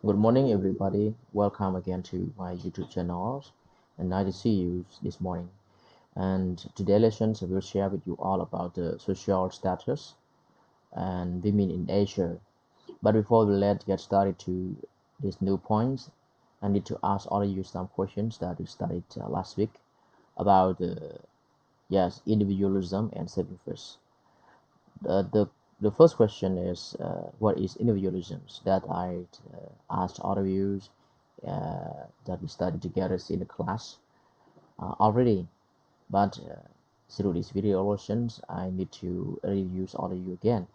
Good morning, everybody. Welcome again to my YouTube channel. And nice to see you this morning. And today lessons I will share with you all about the social status and women in Asia. But before we let's get started to these new points, I need to ask all of you some questions that we studied last week about individualism and self-interest. The first question is what is individualism that I asked all of you that we studied together in the class already, but through these video lessons I need to review all of you again.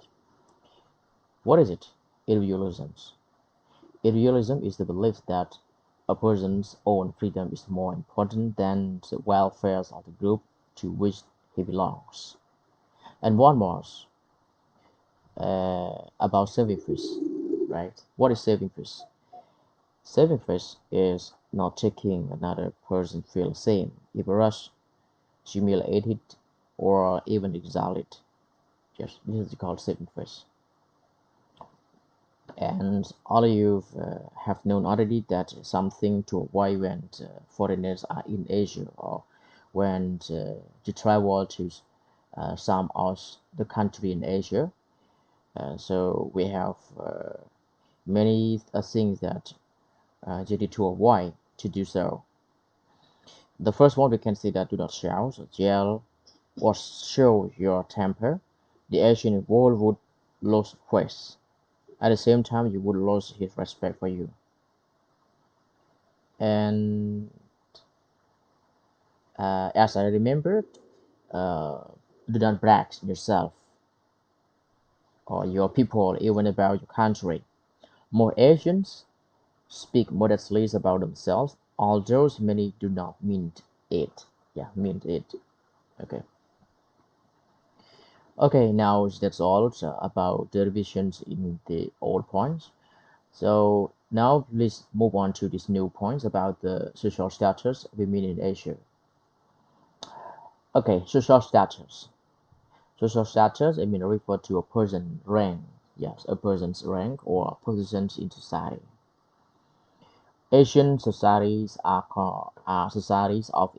What is it? Individualism. Individualism is the belief that a person's own freedom is more important than the welfare of the group to which he belongs. And one more about saving fish, right? What is saving fish? Saving fish is not taking another person feel same, embarrassed, humiliated, or even exiled. Yes, this is called saving fish. And all of you have known already that something to avoid when foreigners are in Asia or when you travel to some of the country in Asia. So we have many things that you need to avoid to do so. The first one we can see that do not shout, yell, or show your temper. The Asian world would lose face. At the same time, you would lose his respect for you. And as I remembered, uh, do not brag yourself or your people, even about your country. More Asians speak modestly about themselves, although many do not mean it. Yeah, mean it. Okay. Okay, now that's all about the revisions in the old points. So now let's move on to these new points about the social status of women in Asia. Okay, social status. Social status, I mean, refer to a person's rank. Yes, a person's rank or position in society. Asian societies are societies of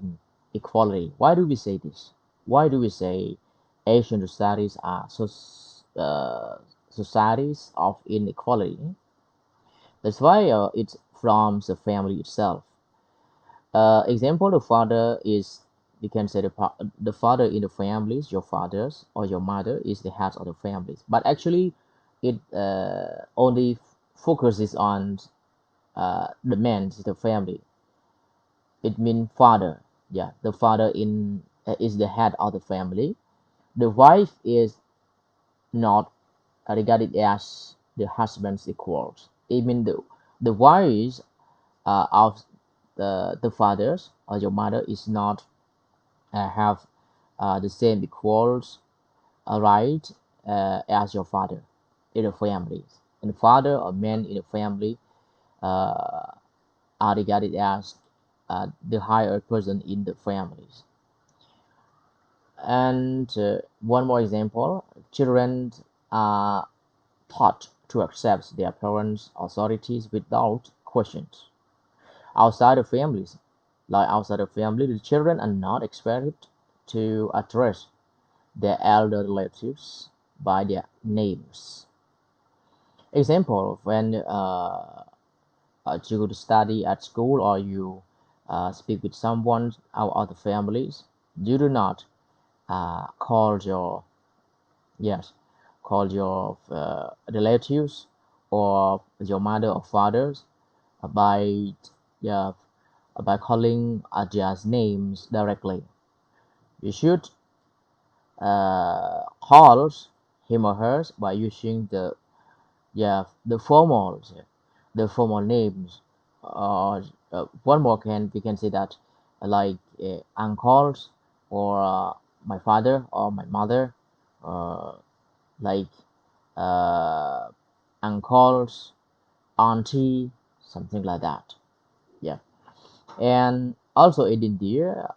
equality. Why do we say this? Why do we say Asian societies are societies of inequality? That's why it's from the family itself. Example, the father is, you can say the father in the families, your fathers or your mother is the head of the families. But actually, it only focuses on the man, the family. It means father. Yeah, the father in is the head of the family. The wife is not regarded as the husband's equals. Even the wives of the fathers or your mother is not have the same equals right as your father in the family. And father or men in the family uh, are regarded as the higher person in the families. And one more example, children are taught to accept their parents' authorities without questions. Outside the families, like outside the family, the children are not expected to address their elder relatives by their names. Example, when you go to study at school or you speak with someone out of the families, you do not call your yes call your relatives or your mother or fathers by yeah by calling their names directly. You should calls him or hers by using the formal names. One more can we can say that like uncles or my father or my mother, uh, like uh, uncles, auntie, something like that. Yeah, and also in India,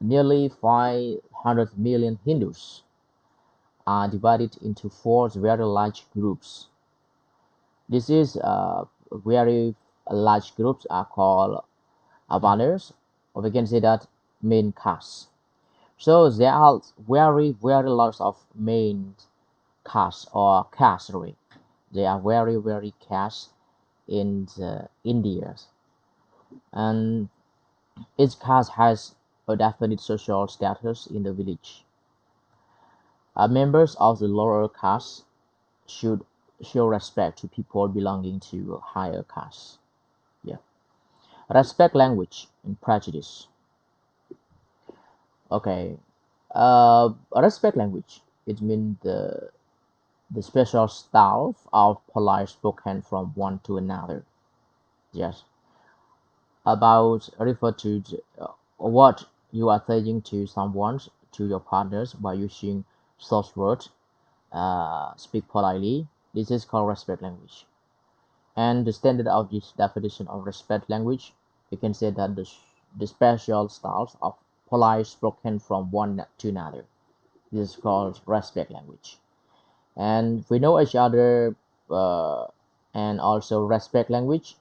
nearly 500 million Hindus are divided into four very large groups. This is very large groups are called avaners, or we can say that main castes. So there are very lots of main castes or castes. Sorry, they are very castes in the India, and each caste has a definite social status in the village. Members of the lower caste should show respect to people belonging to higher castes. Yeah. Respect language and prejudice. Okay. Respect language. It means the special style of polite spoken from one to another. Yes. About refer to what you are saying to someone, to your partners, by using soft words. Speak politely. This is called respect language. And the standard of this definition of respect language, we can say that the special styles of polite spoken from one to another. This is called respect language. And we know each other, and also respect language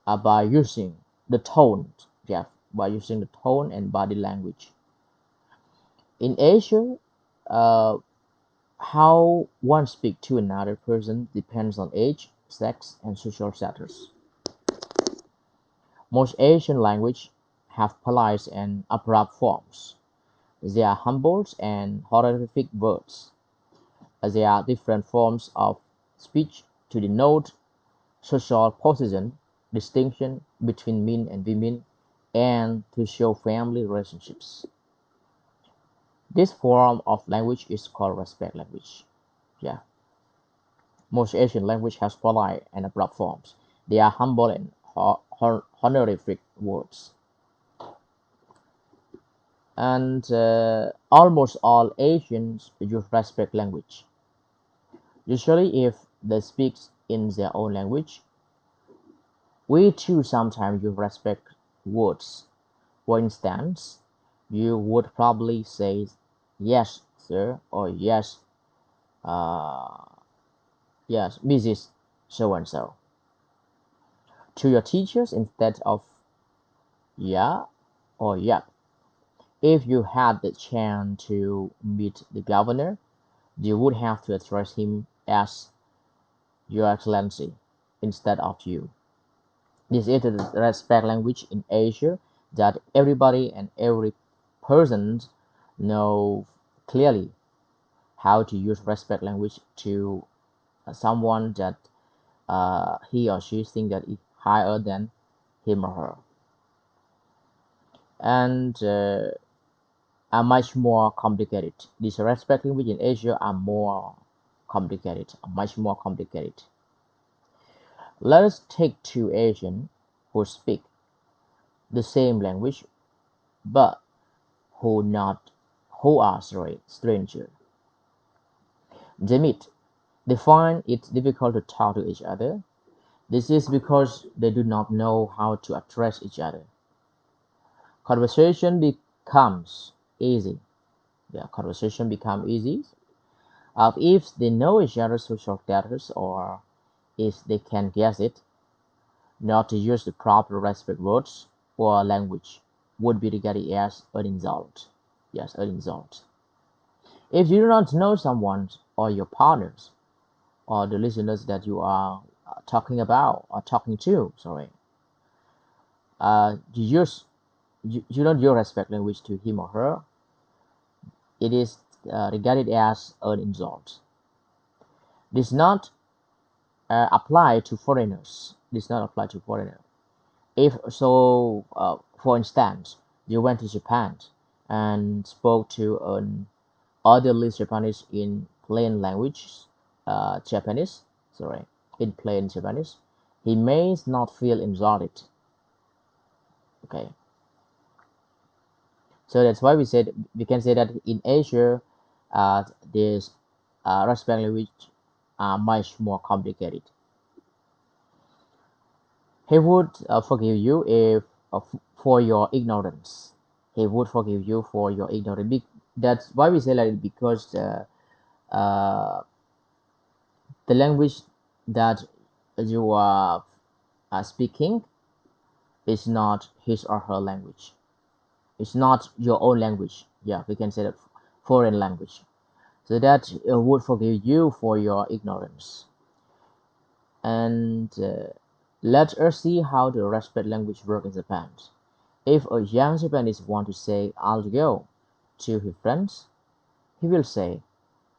by using the tone, yeah, by using the tone and body language. In Asia, uh, how one speaks to another person depends on age, sex, and social status. Most Asian languages have polite and abrupt forms. There are humble and honorific words. There are different forms of speech to denote social position, distinction between men and women, and to show family relationships. This form of language is called respect language. Yeah, most Asian language has polite and abrupt forms. They are humble and honorific words. And almost all Asians use respect language. Usually, if they speak in their own language, we too sometimes use respect words. For instance, you would probably say yes, sir, or uh, yes, Mrs. So and so to your teachers instead of yeah or yeah. If you had the chance to meet the governor, you would have to address him as Your Excellency instead of you. This is the respect language in Asia that everybody and every person know clearly how to use respect language to someone that he or she thinks that is higher than him or her, and are much more complicated. These respect language in Asia are more complicated, much more complicated. Let us take two Asians who speak the same language but who are stranger. They meet. They find it difficult to talk to each other. This is because they do not know how to address each other. Conversation becomes easy. Yeah, conversation become easy if they know each other's social status or if they can guess it. Not to use the proper respect words or language would be regarded as an insult. Yes, an insult. If you do not know someone or your partners or the listeners that you are talking about or talking to, sorry, you use you don't use respect language to him or her, it is regarded as an insult. This not apply to foreigners. This not apply to foreigners. If so, for instance, you went to Japan and spoke to an elderly Japanese in plain language, Japanese, sorry, in plain Japanese, he may not feel insulted. Okay, so that's why we can say that in Asia, this respect language are much more complicated. He would forgive you if for your ignorance. He would forgive you for your ignorance. That's why we say like because uh, the language that you are speaking is not his or her language. It's not your own language. Yeah, we can say that foreign language. So that would forgive you for your ignorance. And let us see how the respect language works in Japan. If a young Japanese want to say "I'll go" to his friends, he will say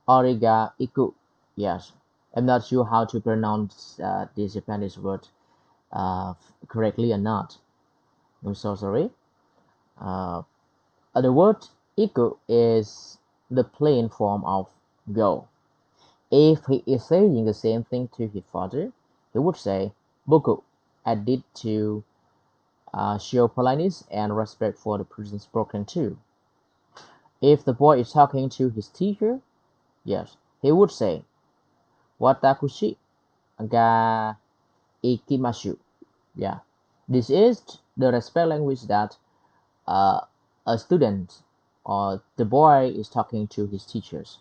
"Origa iku." Yes, I'm not sure how to pronounce this Japanese word correctly or not. I'm so sorry. Uh, the word "iku" is the plain form of "go." If he is saying the same thing to his father, he would say "boku," added to show politeness and respect for the person spoken to. If the boy is talking to his teacher, yes, he would say "watakushi ga ikimashu." Yeah, this is the respect language that uh, a student or the boy is talking to his teachers.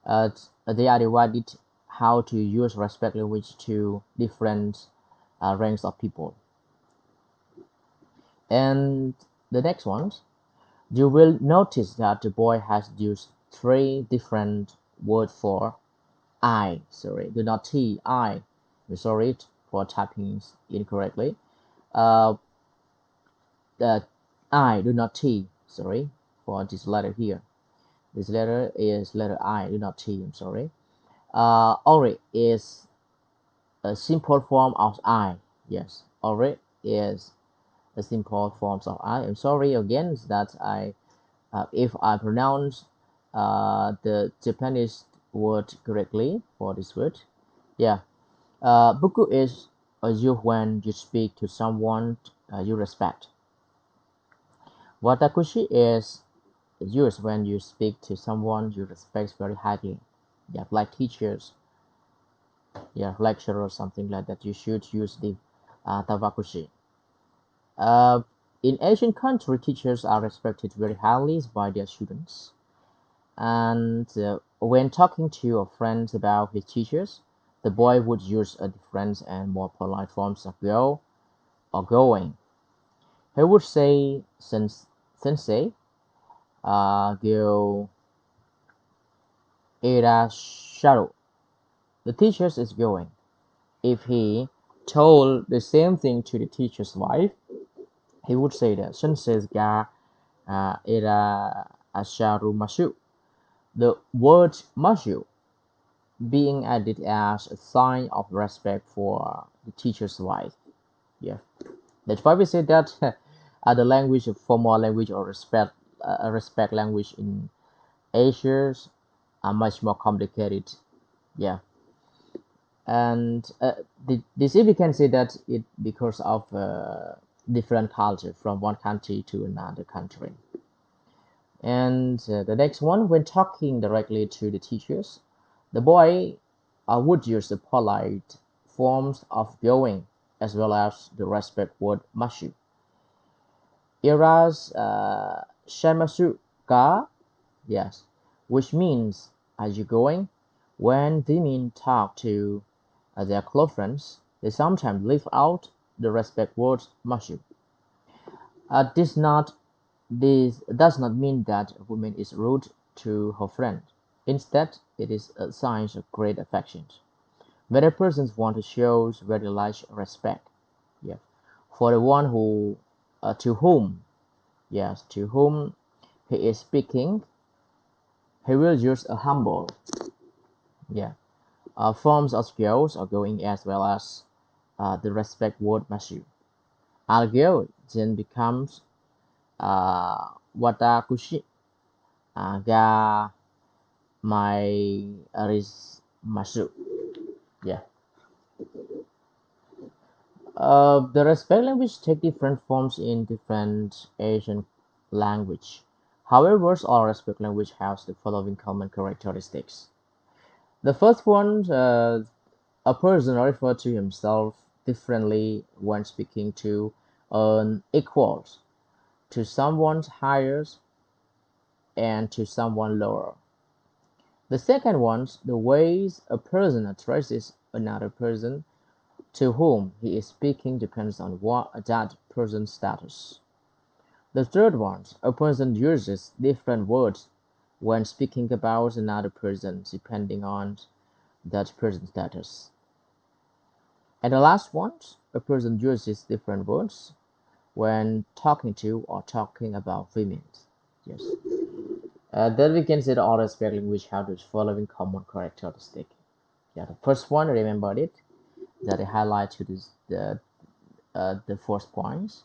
Uh, they are divided how to use respect language to different ranks of people. And the next one, you will notice that the boy has used three different words for I. Sorry, do not T, I. I'm sorry for typing incorrectly. Uh, the I, do not T. Sorry for this letter here. This letter is letter I, do not T. I'm sorry. Ori is a simple form of I. Yes, ori is a simple form of I. I'm sorry again that if I pronounce the Japanese word correctly for this word. Yeah, buku is used when you speak to someone you respect. Watakushi is used when you speak to someone you respect very highly. Yeah, like teachers, yeah, lecturer or something like that. You should use the tawakushi. Uh, in Asian country, teachers are respected very highly by their students. And when talking to your friends about his teachers, the boy would use a different and more polite forms of go or going. He would say sensei, go irasharu. The teacher is going. If he told the same thing to the teacher's wife, he would say that sensei ga irasharu masu. The word masu being added as a sign of respect for the teacher's wife. Yeah, that's why we say that the language of formal language or respect language in Asia are much more complicated. Yeah, and this we can say that it because of different culture from one country to another country. And the next one, when talking directly to the teachers, the boy would use the polite forms of going as well as the respect word mashu. Iras shamasu ka, yes, which means are you going? When they mean talk to their close friends, they sometimes leave out the respect word mashu. This not This does not mean that a woman is rude to her friend. Instead, it is a sign of great affection. Many persons want to show very large respect. Yes, for the one who, to whom, yes, to whom he is speaking, he will use a humble, yeah, forms of skills or going as well as the respect word masu. Argyo then becomes watakushi, ga my is Masu. Yeah. The respect language take different forms in different Asian language. However, all respect language has the following common characteristics. The first one, a person refers to himself differently when speaking to an equal, to someone higher, and to someone lower. The second one, the ways a person addresses another person to whom he is speaking depends on what that person's status. The third one, a person uses different words when speaking about another person depending on that person's status. And the last one, a person uses different words when talking to or talking about women. Yes. Then we can say the other spelling language have the following common characteristic. Yeah, the first one, remember it, that I highlight to this the first points.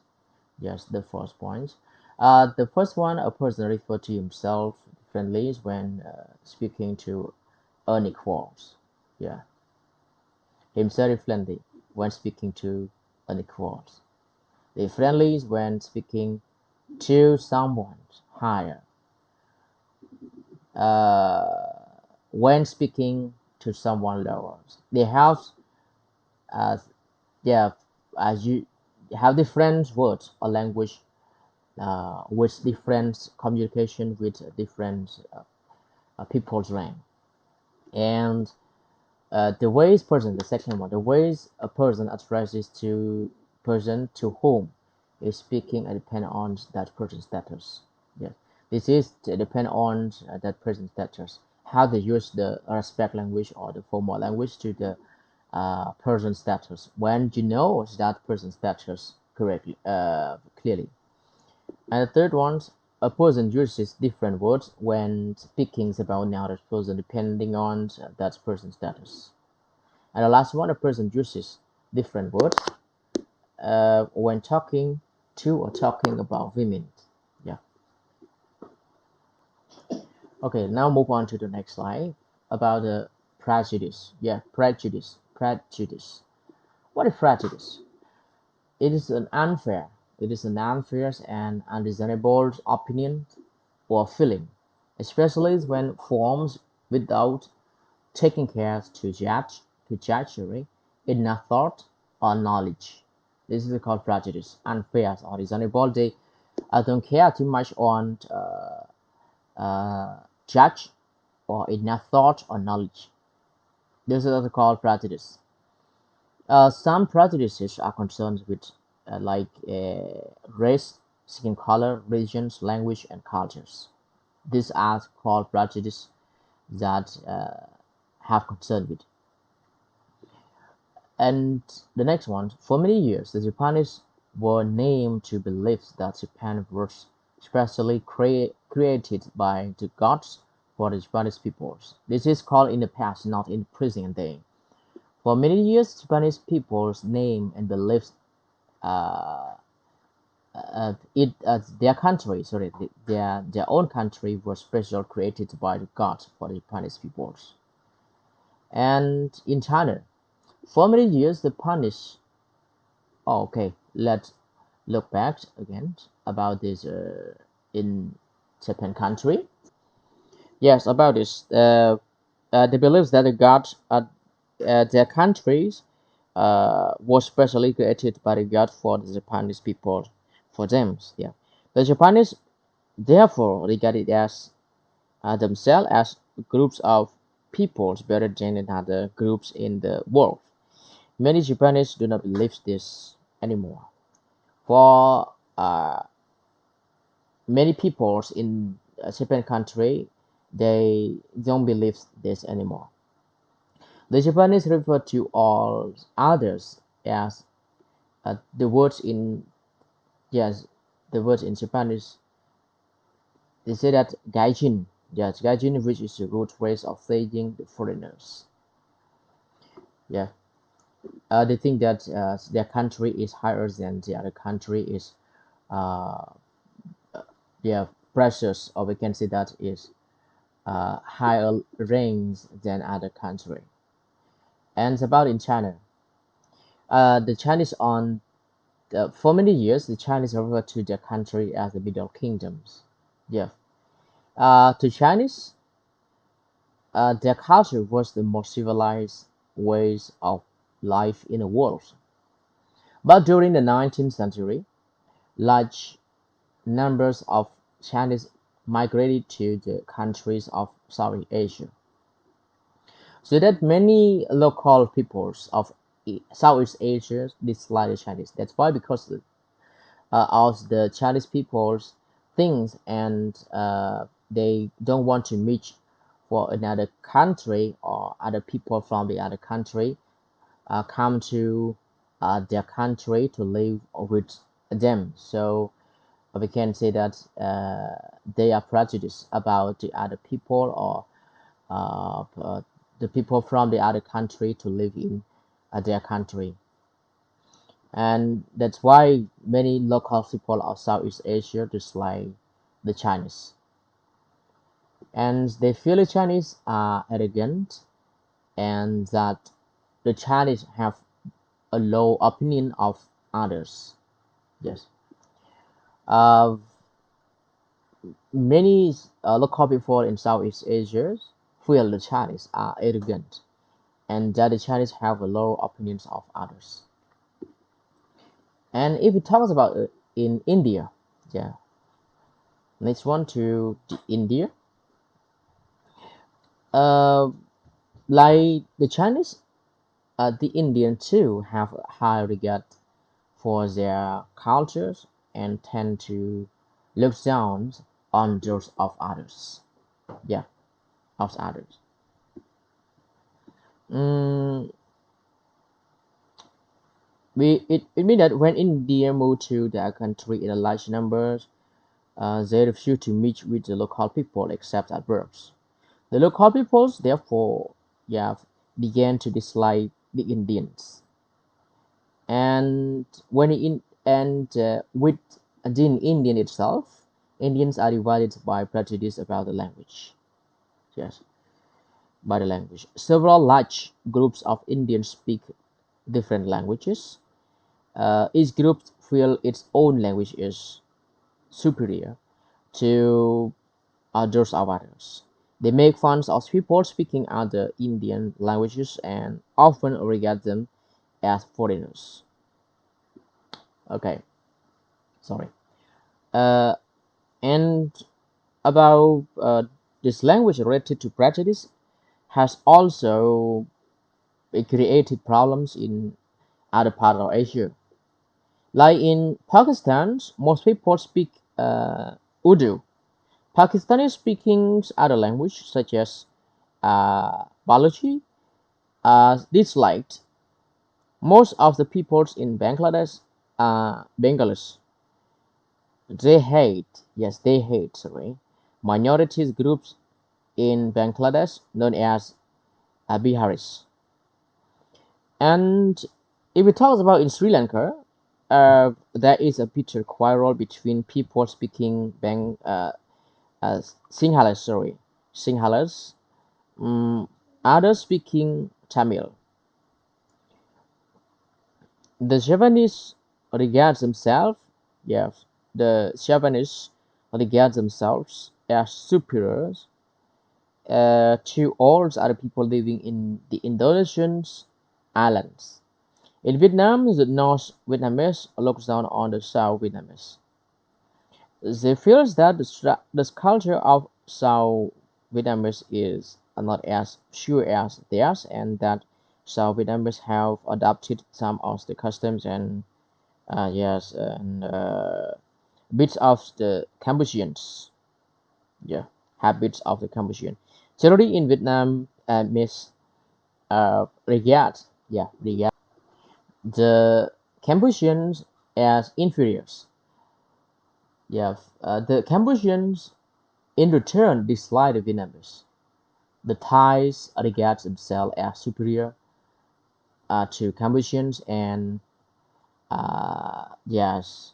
Yes, the first points. The first one, a person refer to himself differently when speaking to unequals. Yeah, himself friendly when speaking to unequals. The friendly is when speaking to someone higher. Uh, when speaking to someone lower, they have as yeah as you have different words or language with different communication with different people's rank. And the ways person, the second one, the ways a person addresses to person to whom is speaking depend on that person's status. Yes, this is to depend on that person's status. How they use the respect language or the formal language to the person's status. When you know that person's status correctly, clearly. And the third one, a person uses different words when speaking about another person depending on that person's status. And the last one, a person uses different words when talking to or talking about women. Yeah. Okay, now move on to the next slide about the prejudice. Yeah, prejudice. Prejudice. What is prejudice? It is an unfair. It is an unfair and unreasonable opinion or feeling, especially when formed without taking care to judge enough thought or knowledge. This is called prejudice, unfair or reasonable. They don't care too much on judge or enough thought or knowledge. This is also called prejudice. Some prejudices are concerned with race, skin color, religions, language, and cultures. These are called prejudice that have concern with. And the next one, for many years, the Japanese were named to believe that Japan was specially created by the gods for the Japanese peoples. This is called in the past, not in the present day. For many years, Japanese people's name and beliefs uh, their country, sorry, their own country was special created by the gods for the Japanese peoples. And in China, for many years, the punish. Oh, okay, let's look back again about this in Japan country. Yes, about this. They believe that the gods their countries was specially created by the god for the Japanese people, for them. Yeah, the Japanese therefore regarded as themselves as groups of peoples better than other groups in the world. Many Japanese do not believe this anymore. For many peoples in a Japan country, they don't believe this anymore. The Japanese refer to all others as the words in yes, the words in Japanese. They say that gaijin, yes, gaijin, which is the root phrase of saying the foreigners. Yeah, they think that their country is higher than the other country is. Uh, yeah, precious, or we can say that is higher ranks than other country. And it's about in China. The Chinese on for many years the Chinese referred to their country as the Middle Kingdoms. Yeah. To Chinese, their culture was the most civilized ways of life in the world. But during the 19th century, large numbers of Chinese migrated to the countries of Southeast Asia, so that many local peoples of Southeast Asia dislike the Chinese. That's why because of the Chinese people's things and they don't want to meet for another country or other people from the other country come to their country to live with them. So we can say that they are prejudiced about the other people or the people from the other country to live in their country. And that's why many local people of Southeast Asia dislike the Chinese. And they feel the Chinese are arrogant and that the Chinese have a low opinion of others. Yes. Uh, Many local people in Southeast Asia feel the Chinese are arrogant and that the Chinese have a low opinions of others. And if we talk about in India, yeah, next one to the India. Uh, like the Chinese, the Indian too have a high regard for their cultures and tend to look down on those of others. Yeah, of others. Mm, it means that when India moved to their country in a large numbers, they refused to meet with the local people except at births. The local peoples therefore yeah, began to dislike the Indians. And when in and within Indian itself, Indians are divided by prejudice about the language. Yes, by the language. Several large groups of Indians speak different languages. Each group feel its own language is superior to others of others. They make fun of people speaking other Indian languages and often regard them as foreigners. Okay, sorry. Uh, and about this language related to prejudice has also created problems in other parts of Asia. Like in Pakistan, most people speak Urdu. Pakistani speaking other language such as Balochi are disliked. Most of the peoples in Bangladesh are Bengalis. They hate, sorry, minorities groups in Bangladesh known as Biharis. And if we talk about in Sri Lanka, there is a bitter quarrel between people speaking Sinhala, sorry, Sinhalas, um, others speaking Tamil. The Javanese regard themselves, yes, the Javanese regard themselves as superior to all the other people living in the Indonesian islands. In Vietnam, the North Vietnamese looks down on the South Vietnamese. They feel that the culture of South Vietnamese is not as pure as theirs, and that South Vietnamese have adopted some of the customs and yes, and bits of the Cambodians. Yeah, habits of the Cambodian. Generally in Vietnam, miss regard, yeah, regard the Cambodians as inferiors. Yeah, the Cambodians in return dislike the Vietnamese. The Thais regard themselves as superior to Cambodians and yes,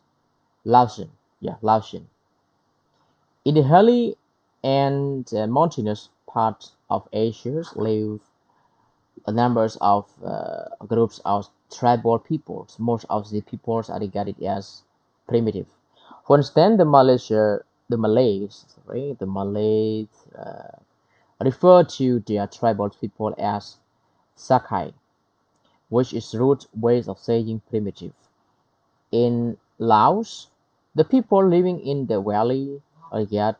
Laotian. Yeah, Laotian. In the hilly and mountainous parts of Asia live numbers of groups of tribal peoples. Most of the peoples are regarded as primitive. For instance, the Malays refer to their tribal people as Sakai, which is root ways of saying primitive. In Laos, the people living in the valley regard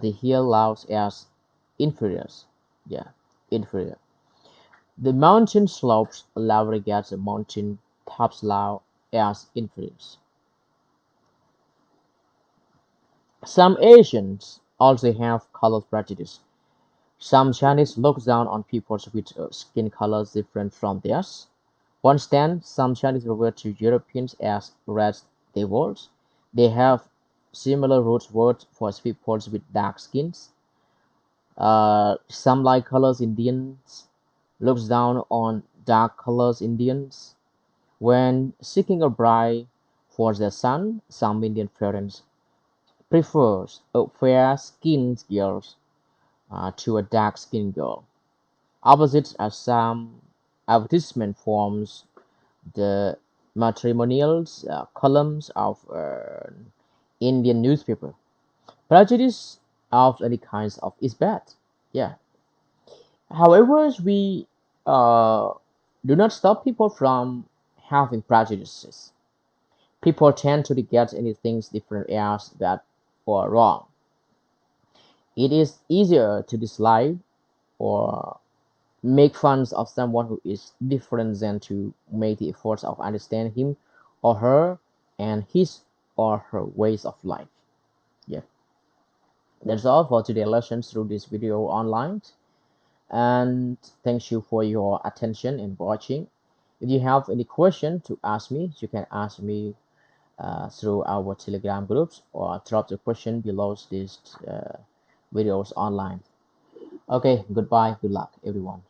the hill Laos as inferiors. Yeah, inferior. The mountain slopes lowering as the mountain tops low as influence. Some Asians also have color prejudice. Some Chinese look down on people with skin colors different from theirs. For instance, some Chinese refer to Europeans as red devils. They have similar root words for people with dark skins. Some light colors Indians looks down on dark colors Indians. When seeking a bride for their son, some Indian parents prefers a fair-skinned girl to a dark-skinned girl. Opposites are some advertisement forms, the matrimonials columns of Indian newspaper. Prejudice of any kinds of is bad. Yeah. However, we uh, do not stop people from having prejudices. People tend to get anything different as that or wrong. It is easier to dislike or make fun of someone who is different than to make the efforts of understand him or her and his or her ways of life. Yeah, that's all for today's lessons through this video online. And thank you for your attention and watching. If you have any question to ask me, you can ask me through our Telegram groups or drop the question below these videos online. Okay, goodbye, good luck, everyone.